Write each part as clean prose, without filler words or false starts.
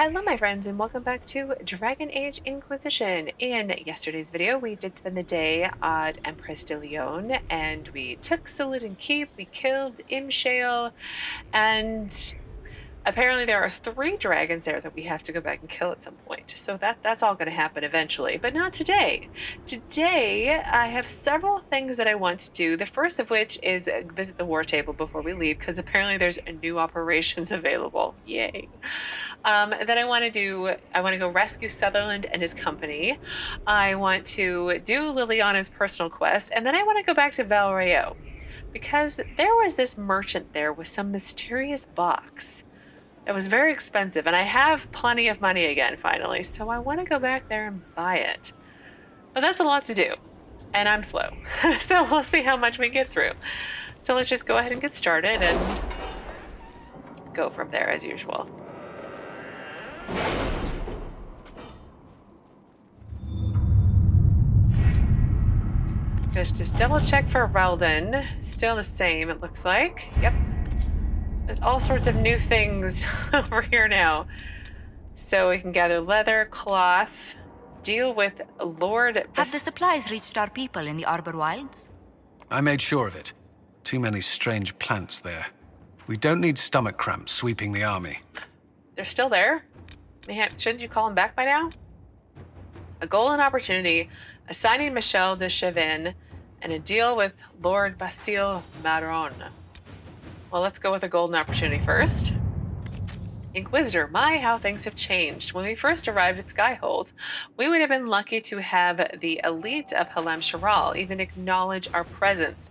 Hello my friends and welcome back to Dragon Age Inquisition. In yesterday's video we did spend the day at Empress de Leon and we took Sutherland Keep, we killed Michel, and apparently there are 3 dragons there that we have to go back and kill at some point. So that's all going to happen eventually, but not today. Today I have several things that I want to do. The first of which is visit the war table before we leave, because apparently there's new operations available. Yay. Then I want to go rescue Sutherland and his company. I want to do Leliana's personal quest, and then I want to go back to Valrayo, because there was this merchant there with some mysterious box. It was very expensive, and I have plenty of money again, finally, so I want to go back there and buy it. But that's a lot to do, and I'm slow, so we'll see how much we get through. So let's just go ahead and get started and go from there as usual. Let's just double check for Reldon. Still the same, it looks like. Yep. There's all sorts of new things over here now. So we can gather leather, cloth, deal with Lord... Have the supplies reached our people in the Arbor Wilds? I made sure of it. Too many strange plants there. We don't need stomach cramps sweeping the army. They're still there? Shouldn't you call them back by now? A golden opportunity, assigning Michel de Chevin, and a deal with Lord Basile Maron. Well, let's go with a golden opportunity first. Inquisitor, my, how things have changed. When we first arrived at Skyhold, we would have been lucky to have the elite of Halam Sharal even acknowledge our presence.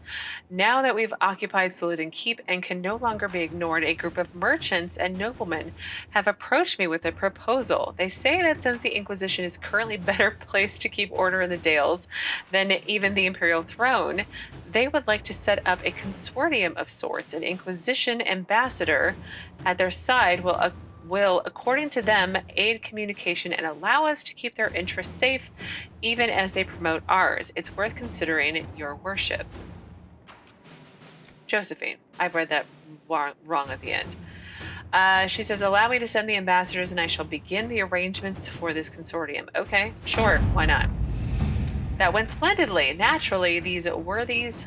Now that we've occupied Sutherland Keep and can no longer be ignored, a group of merchants and noblemen have approached me with a proposal. They say that since the Inquisition is currently better placed to keep order in the Dales than even the Imperial throne, they would like to set up a consortium of sorts. An Inquisition ambassador at their side will, according to them, aid communication and allow us to keep their interests safe, even as they promote ours. It's worth considering, your worship. Josephine. I've read that wrong at the end. She says, allow me to send the ambassadors and I shall begin the arrangements for this consortium. Okay, sure, why not? That went splendidly. Naturally, these worthies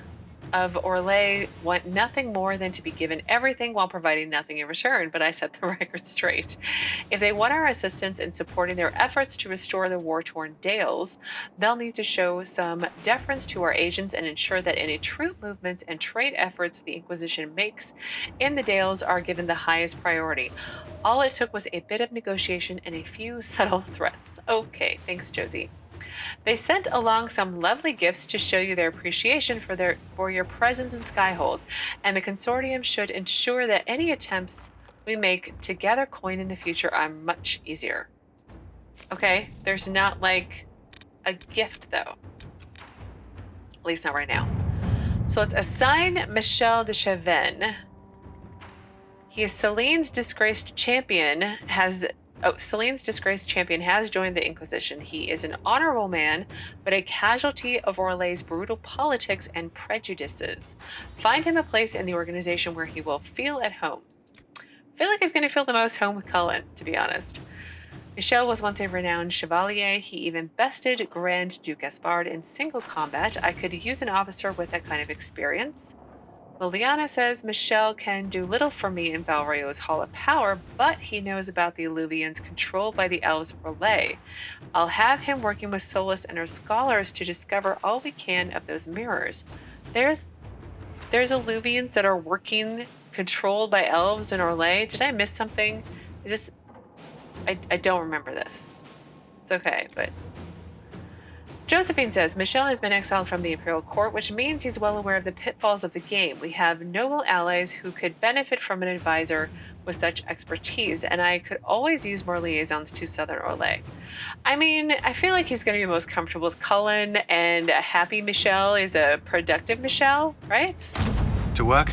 of Orlais want nothing more than to be given everything while providing nothing in return, but I set the record straight. If they want our assistance in supporting their efforts to restore the war-torn Dales, they'll need to show some deference to our agents and ensure that any troop movements and trade efforts the Inquisition makes in the Dales are given the highest priority. All it took was a bit of negotiation and a few subtle threats. Okay, thanks, Josie. They sent along some lovely gifts to show you their appreciation for your presence in Skyhold, and the consortium should ensure that any attempts we make to gather coin in the future are much easier. Okay, there's not like a gift though. At least not right now. So let's assign Michel de Chevin. He is Celene's disgraced champion, Celene's disgraced champion has joined the Inquisition. He is an honorable man, but a casualty of Orlais' brutal politics and prejudices. Find him a place in the organization where he will feel at home. I feel like he's going to feel the most home with Cullen, to be honest. Michel was once a renowned chevalier. He even bested Grand Duke Gaspard in single combat. I could use an officer with that kind of experience. Leliana says Michel can do little for me in Valrayo's Hall of Power, but he knows about the Alluvians controlled by the Elves of Orlais. I'll have him working with Solus and her scholars to discover all we can of those mirrors. There's Alluvians that are working controlled by Elves in Orlais. Did I miss something? Is this... I don't remember this. It's okay, but... Josephine says, Michel has been exiled from the Imperial Court, which means he's well aware of the pitfalls of the game. We have noble allies who could benefit from an advisor with such expertise, and I could always use more liaisons to Southern Orlais. I mean, I feel like he's going to be most comfortable with Cullen, and a happy Michel is a productive Michel, right? To work?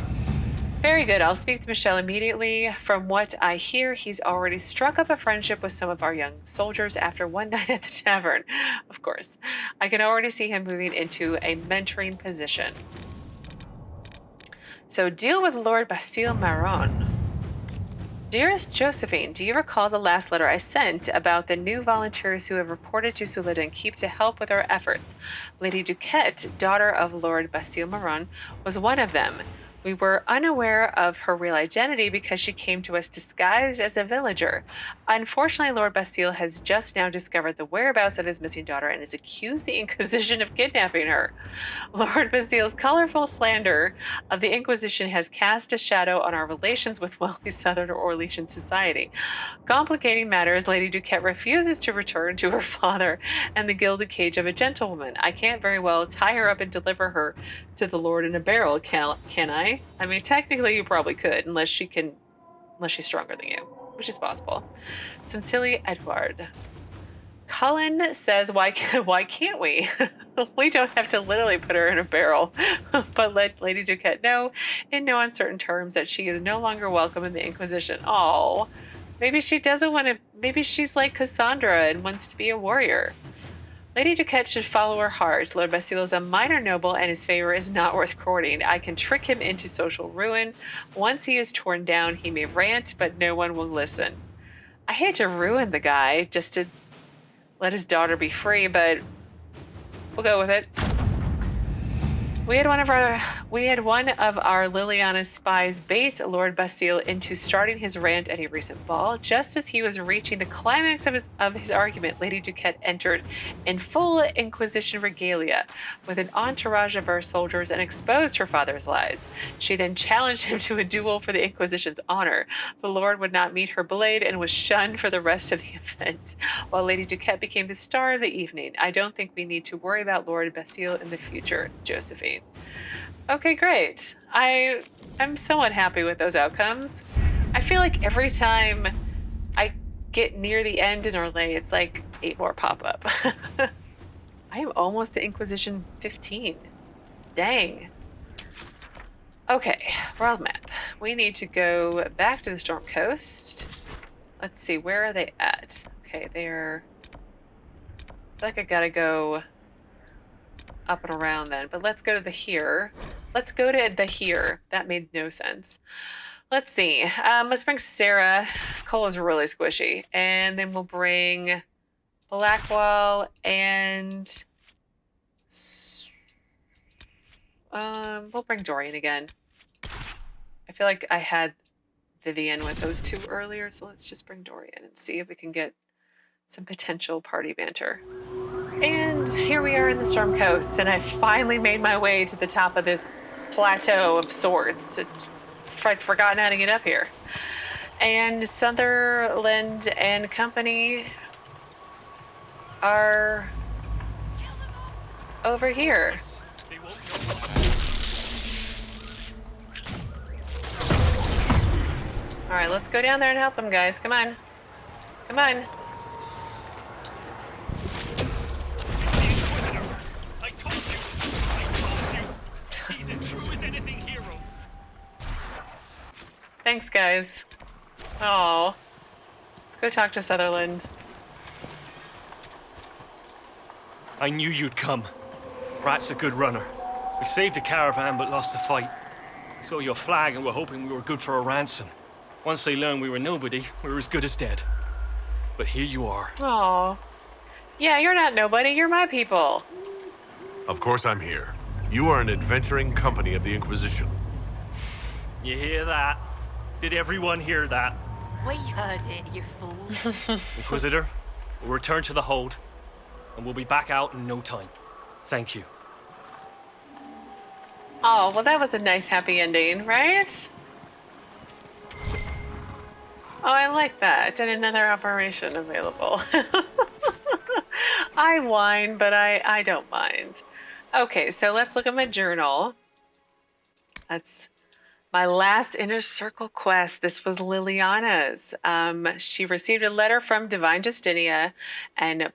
Very good. I'll speak to Michel immediately. From what I hear, he's already struck up a friendship with some of our young soldiers after one night at the tavern. Of course. I can already see him moving into a mentoring position. So deal with Lord Basile Maron. Dearest Josephine, do you recall the last letter I sent about the new volunteers who have reported to Sulida and keep to help with our efforts? Lady Duquette, daughter of Lord Basile Maron, was one of them. We were unaware of her real identity because she came to us disguised as a villager. Unfortunately, Lord Basile has just now discovered the whereabouts of his missing daughter and has accused the Inquisition of kidnapping her. Lord Basile's colorful slander of the Inquisition has cast a shadow on our relations with wealthy Southern Orleans society. Complicating matters, Lady Duquette refuses to return to her father and the gilded cage of a gentlewoman. I can't very well tie her up and deliver her to the Lord in a barrel, can I? I mean, technically you probably could, unless she's stronger than you, which is possible. Sincerely, Edouard. Cullen says, why can't we? We don't have to literally put her in a barrel, but let Lady Duquette know in no uncertain terms that she is no longer welcome in the Inquisition. Oh, maybe she doesn't want to, maybe she's like Cassandra and wants to be a warrior. Lady Duquette should follow her heart. Lord Basile is a minor noble and his favor is not worth courting. I can trick him into social ruin. Once he is torn down, he may rant, but no one will listen. I hate to ruin the guy just to let his daughter be free, but we'll go with it. We had one of our Leliana spies bait Lord Basile into starting his rant at a recent ball. Just as he was reaching the climax of his argument, Lady Duquette entered in full Inquisition regalia with an entourage of our soldiers and exposed her father's lies. She then challenged him to a duel for the Inquisition's honor. The Lord would not meet her blade and was shunned for the rest of the event, while Lady Duquette became the star of the evening. I don't think we need to worry about Lord Basile in the future, Josephine. Okay, great. I'm somewhat happy with those outcomes. I feel like every time I get near the end in Orlais, it's like 8 more pop up. I am almost to Inquisition 15. Dang. Okay, world map. We need to go back to the Storm Coast. Let's see, where are they at? Okay, they're... I feel like I gotta go up and around then, but let's go to the here. Let's go to the here. That made no sense. Let's see. Let's bring Sarah. Cole is really squishy. And then we'll bring Blackwall and we'll bring Dorian again. I feel like I had Vivian with those two earlier, so let's just bring Dorian and see if we can get some potential party banter. And here we are in the Storm Coast, and I finally made my way to the top of this plateau of sorts. I'd forgotten how to get up here. And Sutherland and company are over here. All right, let's go down there and help them, guys. Come on. Come on. He's as true as anything hero. Thanks, guys. Oh, let's go talk to Sutherland. I knew you'd come. Rat's a good runner. We saved a caravan but lost the fight. Saw your flag and were hoping we were good for a ransom. Once they learned we were nobody, we were as good as dead. But here you are. Oh, yeah, you're not nobody. You're my people. Of course I'm here. You are an adventuring company of the Inquisition. You hear that? Did everyone hear that? We heard it, you fool. Inquisitor, we'll return to the hold, and we'll be back out in no time. Thank you. Oh, well, that was a nice happy ending, right? Oh, I like that. And another operation available. I whine, but I don't mind. Okay, so let's look at my journal. That's my last Inner Circle quest. This was Leliana's. She received a letter from Divine Justinia and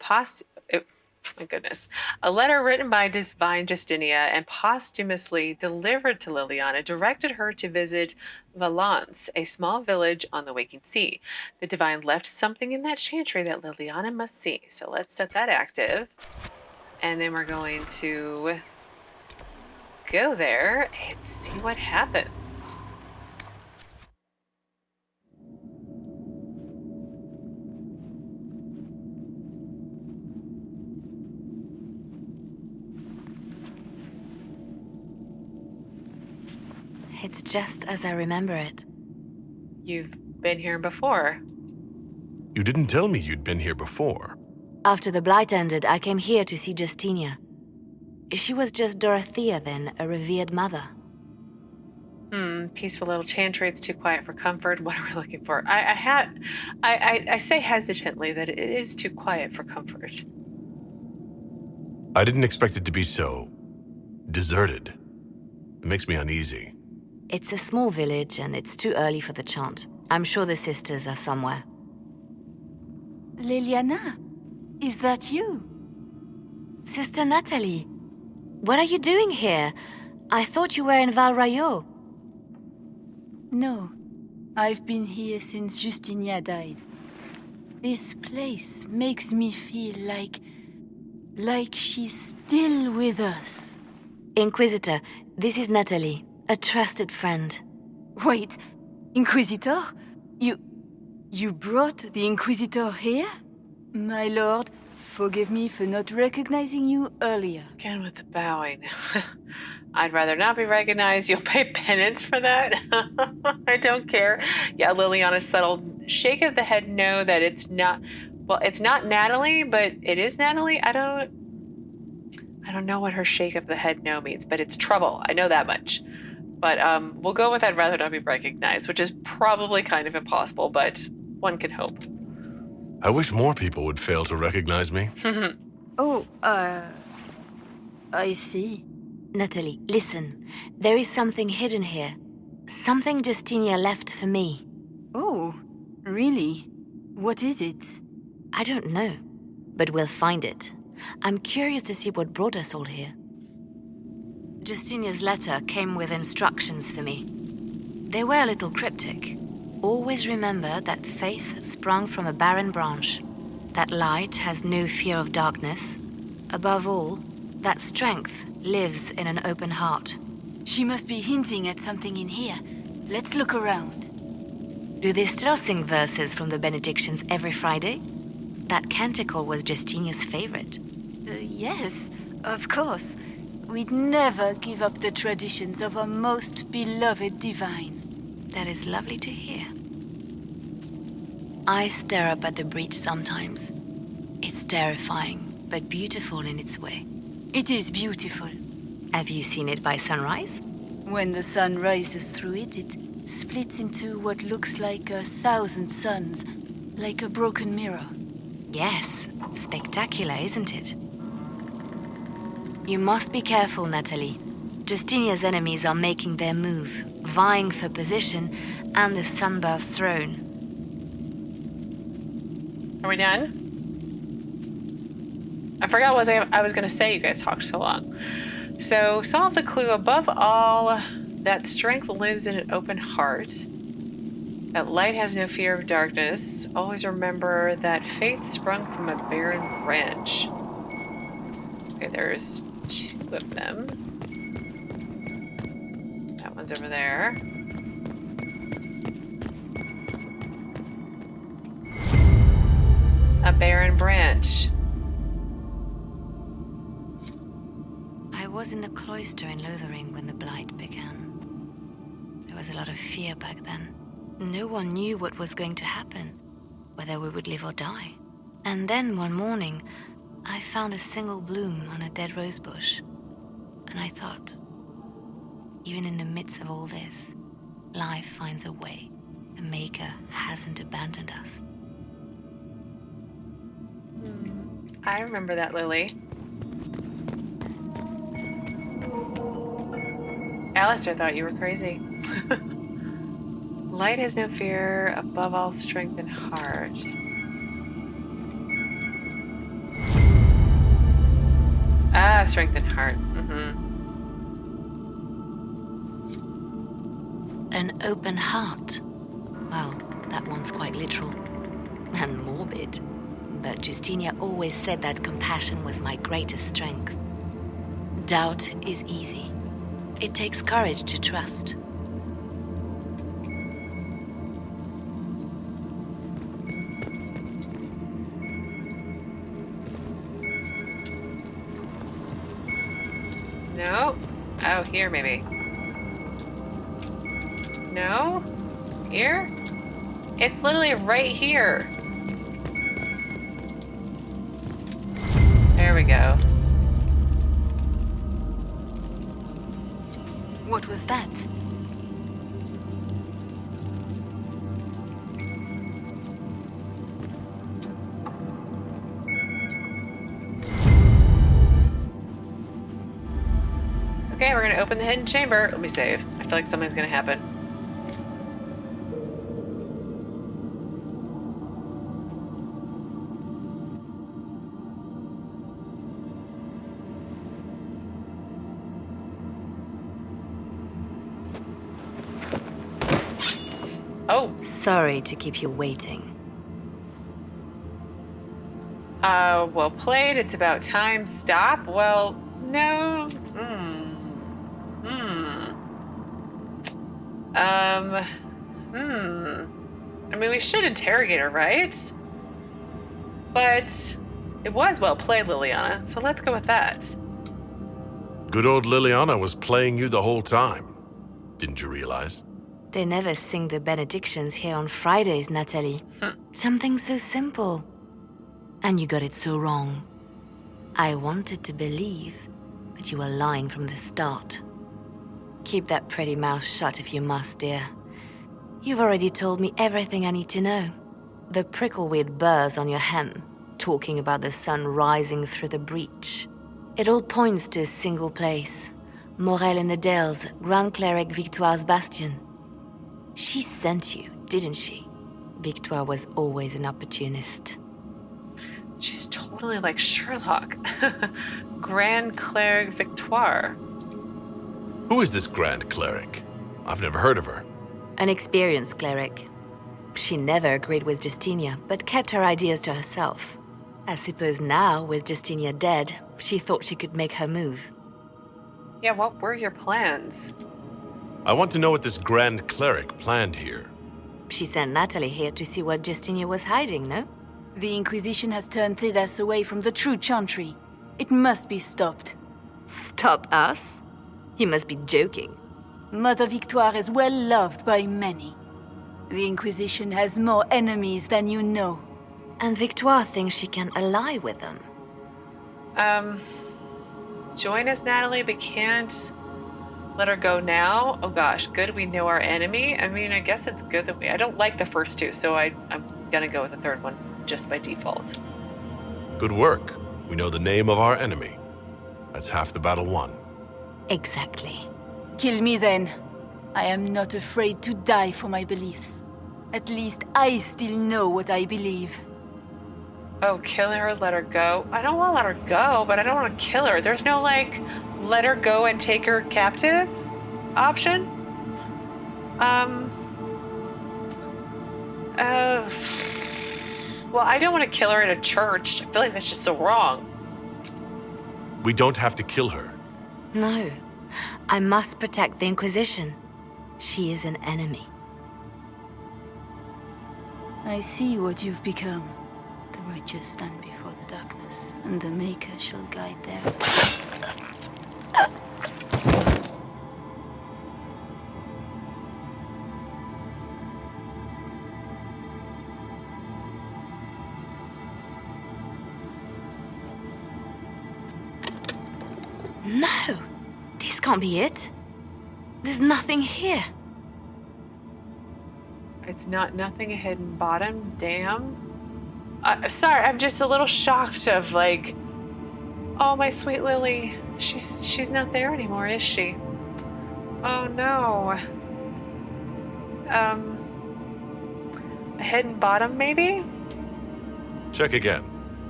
my goodness. A letter written by Divine Justinia and posthumously delivered to Leliana directed her to visit Valence, a small village on the waking sea. The Divine left something in that chantry that Leliana must see. So let's set that active. And then we're going to go there and see what happens. It's just as I remember it. You've been here before. You didn't tell me you'd been here before. After the Blight ended, I came here to see Justinia. She was just Dorothea then, a revered mother. Peaceful little chantry. It's too quiet for comfort. What are we looking for? I say hesitantly that it is too quiet for comfort. I didn't expect it to be so deserted. It makes me uneasy. It's a small village and it's too early for the chant. I'm sure the sisters are somewhere. Leliana, is that you? Sister Natalie, what are you doing here? I thought you were in Val Rayo. No, I've been here since Justinia died. This place makes me feel like she's still with us. Inquisitor, this is Natalie, a trusted friend. Wait, Inquisitor? You brought the Inquisitor here? My lord, forgive me for not recognizing you earlier. Again with the bowing. I'd rather not be recognized. You'll pay penance for that. I don't care. Yeah, Leliana's settled shake of the head. No, that it's not. Well, it's not Natalie, but it is Natalie. I don't know what her shake of the head no means, but it's trouble. I know that much. But we'll go with I'd rather not be recognized, which is probably kind of impossible, but one can hope. I wish more people would fail to recognize me. Oh, I see. Natalie, listen. There is something hidden here. Something Justinia left for me. Oh, really? What is it? I don't know, but we'll find it. I'm curious to see what brought us all here. Justinia's letter came with instructions for me. They were a little cryptic. Always remember that faith sprung from a barren branch, that light has no fear of darkness. Above all, that strength lives in an open heart. She must be hinting at something in here. Let's look around. Do they still sing verses from the benedictions every Friday? That canticle was Justinia's favorite. Yes, of course. We'd never give up the traditions of our most beloved divine. That is lovely to hear. I stare up at the breach sometimes. It's terrifying, but beautiful in its way. It is beautiful. Have you seen it by sunrise? When the sun rises through it, it splits into what looks like 1,000 suns, like a broken mirror. Yes, spectacular, isn't it? You must be careful, Natalie. Justinia's enemies are making their move, vying for position and the Sunburst throne. Are we done? I forgot what I was going to say. You guys talked so long. So, solve the clue. Above all, that strength lives in an open heart. That light has no fear of darkness. Always remember that faith sprung from a barren branch. Okay, there's 2 of them. That one's over there. A barren branch. I was in the cloister in Lothering when the Blight began. There was a lot of fear back then. No one knew what was going to happen, whether we would live or die. And then one morning, I found a single bloom on a dead rose bush. And I thought, even in the midst of all this, life finds a way. The Maker hasn't abandoned us. I remember that, Lily. Alistair thought you were crazy. Light has no fear, above all strength and heart. Ah, strength and heart. An open heart. Well, that one's quite literal. And morbid. But Justinia always said that compassion was my greatest strength. Doubt is easy. It takes courage to trust. No? Oh, here maybe. No? Here? It's literally right here. There we go. What was that? Okay, we're gonna open the hidden chamber. Let me save. I feel like something's gonna happen. Oh, Sorry to keep you waiting. well played. It's about time. Stop. Well, no. I mean, we should interrogate her, right? But it was well played, Leliana, so let's go with that. Good old Leliana was playing you the whole time. Didn't you realize? They never sing the benedictions here on Fridays, Natalie. Something so simple. And you got it so wrong. I wanted to believe, but you were lying from the start. Keep that pretty mouth shut if you must, dear. You've already told me everything I need to know. The prickleweed burrs on your hem, talking about the sun rising through the breach. It all points to a single place. Morel in the Dales, Grand Cleric Victoire's bastion. She sent you, didn't she? Victoire was always an opportunist. She's totally like Sherlock. Grand Cleric Victoire. Who is this Grand Cleric? I've never heard of her. An experienced cleric. She never agreed with Justinia, but kept her ideas to herself. I suppose now, with Justinia dead, she thought she could make her move. Yeah, what were your plans? I want to know what this Grand Cleric planned here. She sent Natalie here to see what Justinia was hiding, no? The Inquisition has turned Thedas away from the true chantry. It must be stopped. Stop us? You must be joking. Mother Victoire is well loved by many. The Inquisition has more enemies than you know. And Victoire thinks she can ally with them. Join us, Natalie, but can't let her go now. Oh gosh, good we know our enemy. I mean, I guess it's good that I don't like the first two, so I'm gonna go with the third one just by default. Good work. We know the name of our enemy. That's half the battle won. Exactly. Kill me then. I am not afraid to die for my beliefs. At least I still know what I believe. Oh, kill her, let her go. I don't want to let her go, but I don't want to kill her. There's no, like, let her go and take her captive option? Well, I don't want to kill her in a church. I feel like that's just so wrong. We don't have to kill her. No. I must protect the Inquisition. She is an enemy. I see what you've become. The righteous stand before the darkness, and the Maker shall guide them. No! This can't be it. There's nothing here. It's not nothing a hidden bottom. Damn. Sorry, I'm just a little shocked of like, oh, my sweet Lily. She's not there anymore, is she? Oh no. A hidden bottom, maybe? Check again.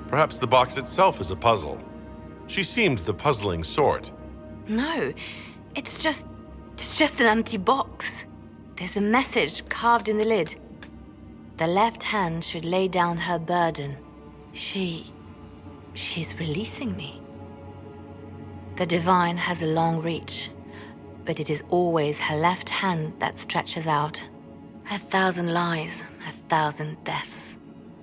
Perhaps the box itself is a puzzle. She seemed the puzzling sort. No, it's just an empty box. There's a message carved in the lid. The left hand should lay down her burden. She's releasing me. The divine has a long reach, but it is always her left hand that stretches out. 1,000 lies, 1,000 deaths.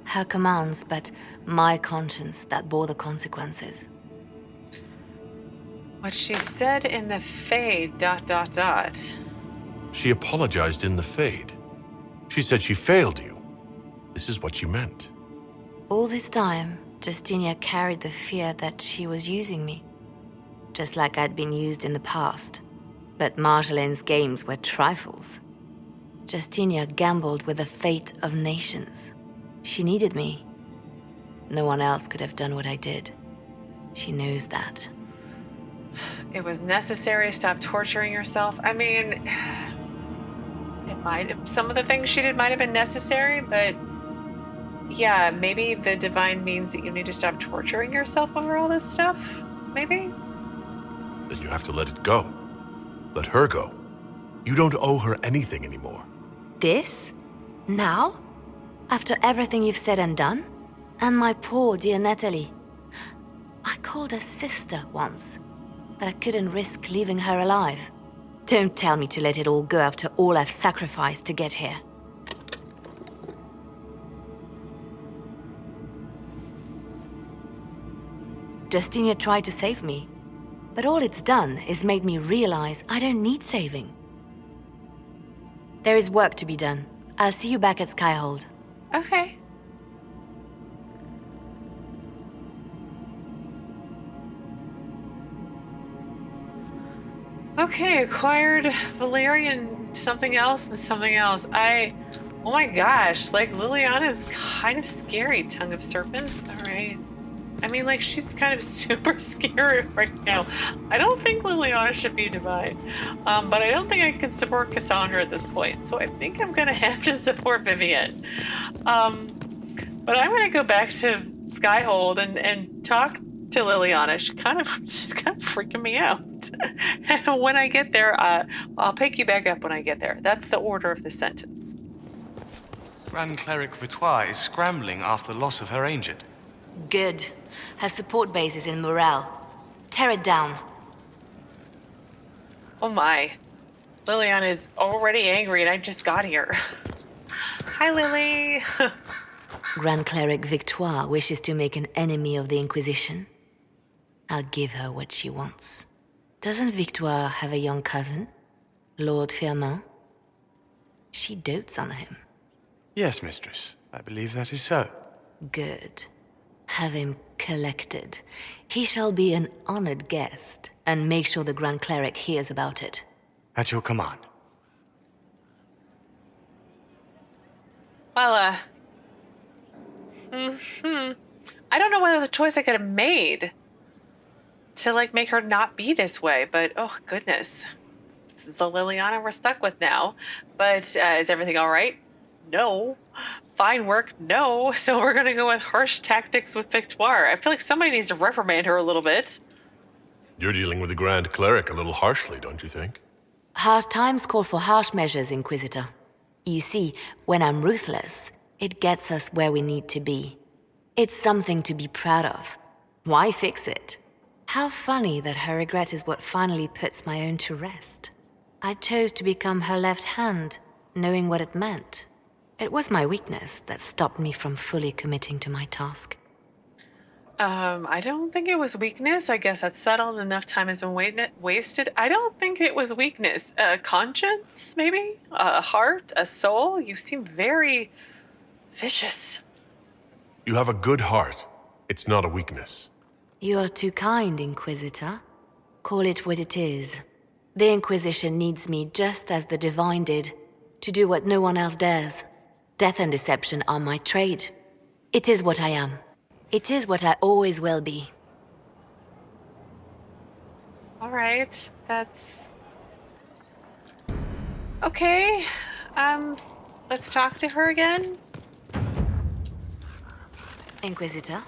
Her commands, but my conscience that bore the consequences. What she said in the fade, ... She apologized in the Fade. She said she failed you. This is what she meant. All this time, Justinia carried the fear that she was using me, just like I'd been used in the past. But Marjolaine's games were trifles. Justinia gambled with the fate of nations. She needed me. No one else could have done what I did. She knows that. It was necessary. Stop torturing yourself. I mean, some of the things she did might have been necessary, but yeah, maybe the divine means that you need to stop torturing yourself over all this stuff. Maybe? Then you have to let it go. Let her go. You don't owe her anything anymore. This? Now? After everything you've said and done? And my poor dear Natalie. I called her sister once, but I couldn't risk leaving her alive. Don't tell me to let it all go after all I've sacrificed to get here. Justinia tried to save me, but all it's done is made me realize I don't need saving. There is work to be done. I'll see you back at Skyhold. Okay. Okay, acquired Valerian something else and something else. Oh my gosh, like Leliana's kind of scary. Tongue of Serpents, all right. I mean, like, she's kind of super scary right now. I don't think Leliana should be divine, but I don't think I can support Cassandra at this point. So I think I'm gonna have to support Vivienne. But I'm gonna go back to Skyhold and talk to Leliana. She's kind of freaking me out. And when I get there, I'll pick you back up when I get there. That's the order of the sentence. Grand Cleric Victoire is scrambling after the loss of her ancient. Good. Her support base is in Morale. Tear it down. Oh my. Leliana is already angry and I just got here. Hi, Lily. Grand Cleric Victoire wishes to make an enemy of the Inquisition. I'll give her what she wants. Doesn't Victoire have a young cousin? Lord Firmin? She dotes on him. Yes, mistress. I believe that is so. Good. Have him collected. He shall be an honored guest, and make sure the Grand Cleric hears about it. At your command. Well, I don't know whether the choice I could have made to, like, make her not be this way, but oh, goodness. This is the Leliana we're stuck with now. But is everything all right? No. Fine work? No. So we're going to go with harsh tactics with Victoire. I feel like somebody needs to reprimand her a little bit. You're dealing with the Grand Cleric a little harshly, don't you think? Hard times call for harsh measures, Inquisitor. You see, when I'm ruthless, it gets us where we need to be. It's something to be proud of. Why fix it? How funny that her regret is what finally puts my own to rest. I chose to become her left hand, knowing what it meant. It was my weakness that stopped me from fully committing to my task. I don't think it was weakness. I guess that's settled. Enough time has been wasted. I don't think it was weakness. Conscience, maybe? A heart? A soul? You seem very vicious. You have a good heart. It's not a weakness. You are too kind, Inquisitor. Call it what it is. The Inquisition needs me just as the Divine did, to do what no one else dares. Death and deception are my trade. It is what I am. It is what I always will be. All right, that's... Okay, let's talk to her again. Inquisitor?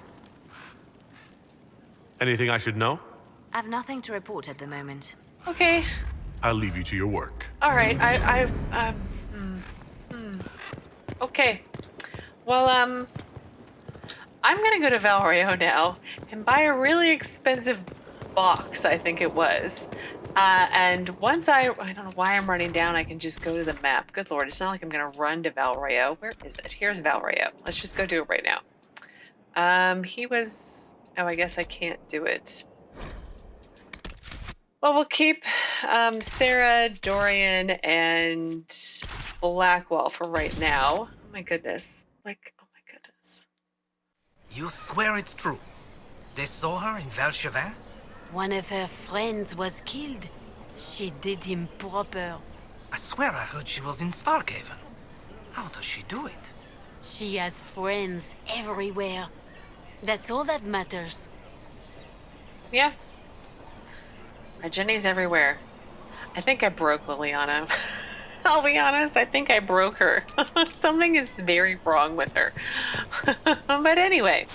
Anything I should know? I've nothing to report at the moment. Okay, I'll leave you to your work. all right, okay. Well, I'm gonna go to Valrio now and buy a really expensive box, I think it was. And once I don't know why I'm running down, I can just go to the map. Good Lord, it's not like I'm gonna run to Valrio. Where is it? Here's Valrio. Let's just go do it right now. He was, oh, I guess I can't do it. Well, we'll keep Sarah, Dorian, and Blackwell for right now. Oh my goodness. Like, oh my goodness. You swear it's true? They saw her in Val Chevin? One of her friends was killed. She did him proper. I swear I heard she was in Starkhaven. How does she do it? She has friends everywhere. That's all that matters. Yeah. Our Jenny's everywhere. I think I broke Leliana. I'll be honest, I think I broke her. Something is very wrong with her. But anyway,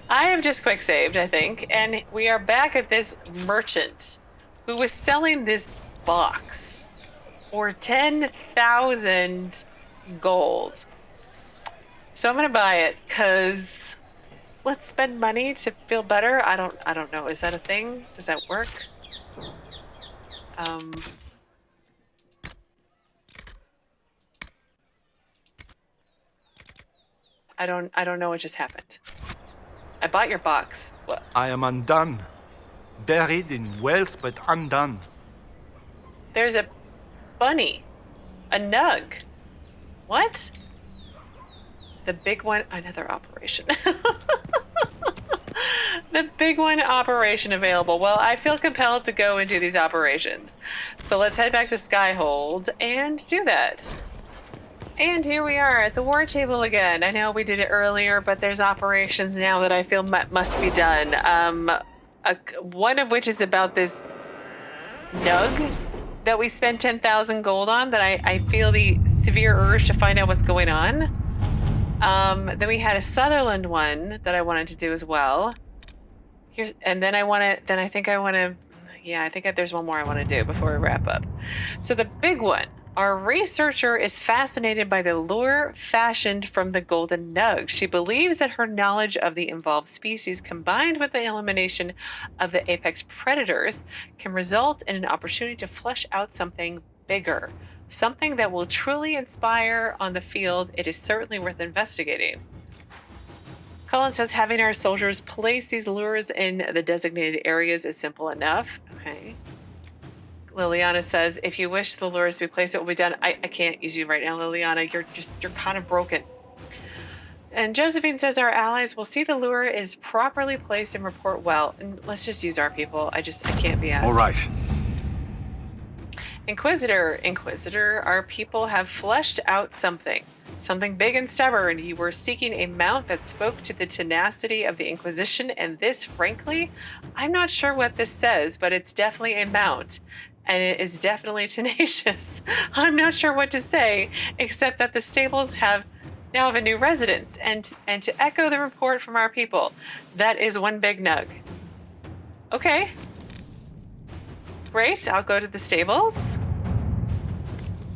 I have just quick saved, I think, and we are back at this merchant who was selling this box for 10,000 gold. So I'm gonna buy it because let's spend money to feel better. I don't know. Is that a thing? Does that work? I don't know what just happened. I bought your box. What? I am undone. Buried in wealth, but undone. There's a bunny. A nug. What? The big one, another operation. The big one operation available. Well, I feel compelled to go and do these operations. So let's head back to Skyhold and do that. And here we are at the war table again. I know we did it earlier, but there's operations now that I feel must be done. One of which is about this nug that we spent 10,000 gold on that I feel the severe urge to find out what's going on. Then we had a Sutherland one that I wanted to do as well. I think there's one more I want to do before we wrap up. So the big one, our researcher is fascinated by the lure fashioned from the golden nug. She believes that her knowledge of the involved species combined with the elimination of the apex predators can result in an opportunity to flesh out something bigger. Something that will truly inspire on the field. It is certainly worth investigating. Cullen says having our soldiers place these lures in the designated areas is simple enough. Okay. Leliana says, if you wish the lures to be placed, it will be done. I can't use you right now, Leliana. You're kind of broken. And Josephine says our allies will see the lure is properly placed and report well. And let's just use our people. I can't be asked. All right. Inquisitor, our people have fleshed out something big and stubborn. You were seeking a mount that spoke to the tenacity of the Inquisition, and this, frankly, I'm not sure what this says, but it's definitely a mount, and it is definitely tenacious. I'm not sure what to say, except that the stables now have a new residence, and to echo the report from our people, that is one big nug. Okay. Great, I'll go to the stables.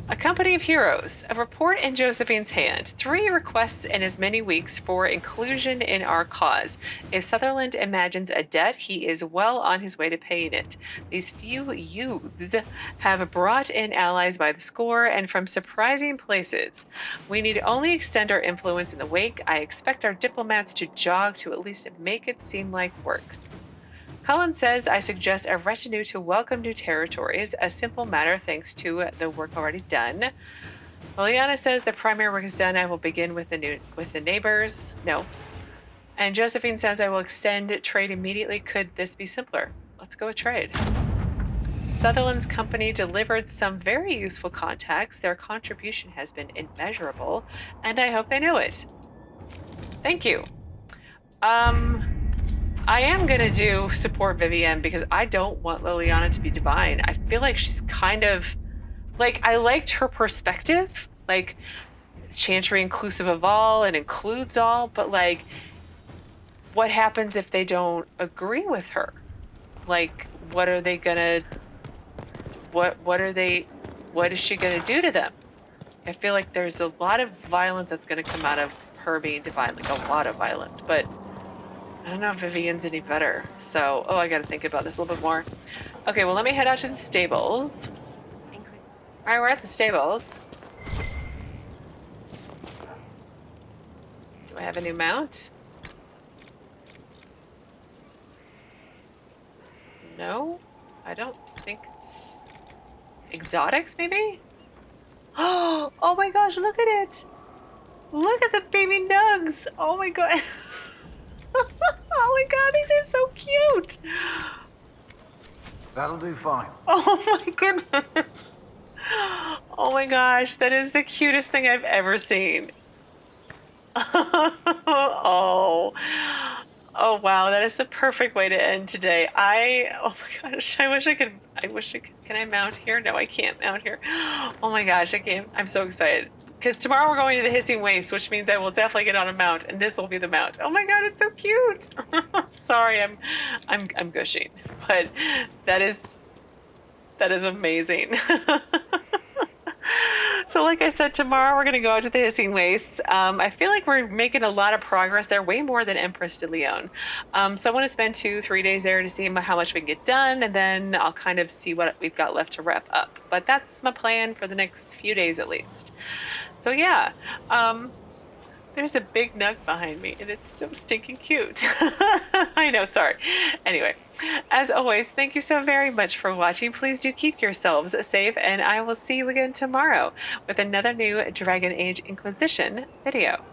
A company of heroes. A report in Josephine's hand. 3 requests in as many weeks for inclusion in our cause. If Sutherland imagines a debt, he is well on his way to paying it. These few youths have brought in allies by the score and from surprising places. We need only extend our influence in the wake. I expect our diplomats to jog to at least make it seem like work. Cullen says, I suggest a retinue to welcome new territories, a simple matter thanks to the work already done. Leliana says the primary work is done. I will begin with the neighbors. No. And Josephine says I will extend trade immediately. Could this be simpler? Let's go with trade. Sutherland's company delivered some very useful contacts. Their contribution has been immeasurable, and I hope they know it. Thank you. I am going to do support Vivienne because I don't want Leliana to be divine. I feel like she's kind of, I liked her perspective. Chantry inclusive of all and includes all, but what happens if they don't agree with her? What are they going to, what is she going to do to them? I feel like there's a lot of violence that's going to come out of her being divine, a lot of violence, but I don't know if Vivienne's any better. So, I got to think about this a little bit more. Okay, well, let me head out to the stables. All right, we're at the stables. Do I have a new mount? No, I don't think it's... exotics, maybe? Oh my gosh, look at it. Look at the baby nugs. Oh my god. Oh my god, these are so cute. That'll do fine. Oh my goodness. Oh my gosh, that is the cutest thing I've ever seen. Oh. Oh wow, that is the perfect way to end today. Oh my gosh, I wish I could, can I mount here? No, I can't mount here. Oh my gosh, I can't, I'm so excited. Because tomorrow we're going to the Hissing Waste, which means I will definitely get on a mount, and this will be the mount. Oh my god, it's so cute. Sorry, I'm gushing, but that is amazing. So like I said, tomorrow we're going to go out to the Hissing Waste. I feel like we're making a lot of progress there, way more than Empress de Leon. So I want to spend 2-3 days there to see how much we can get done, and then I'll kind of see what we've got left to wrap up. But that's my plan for the next few days at least. So yeah, there's a big nug behind me, and it's so stinking cute. I know, sorry. Anyway, as always, thank you so very much for watching. Please do keep yourselves safe, and I will see you again tomorrow with another new Dragon Age Inquisition video.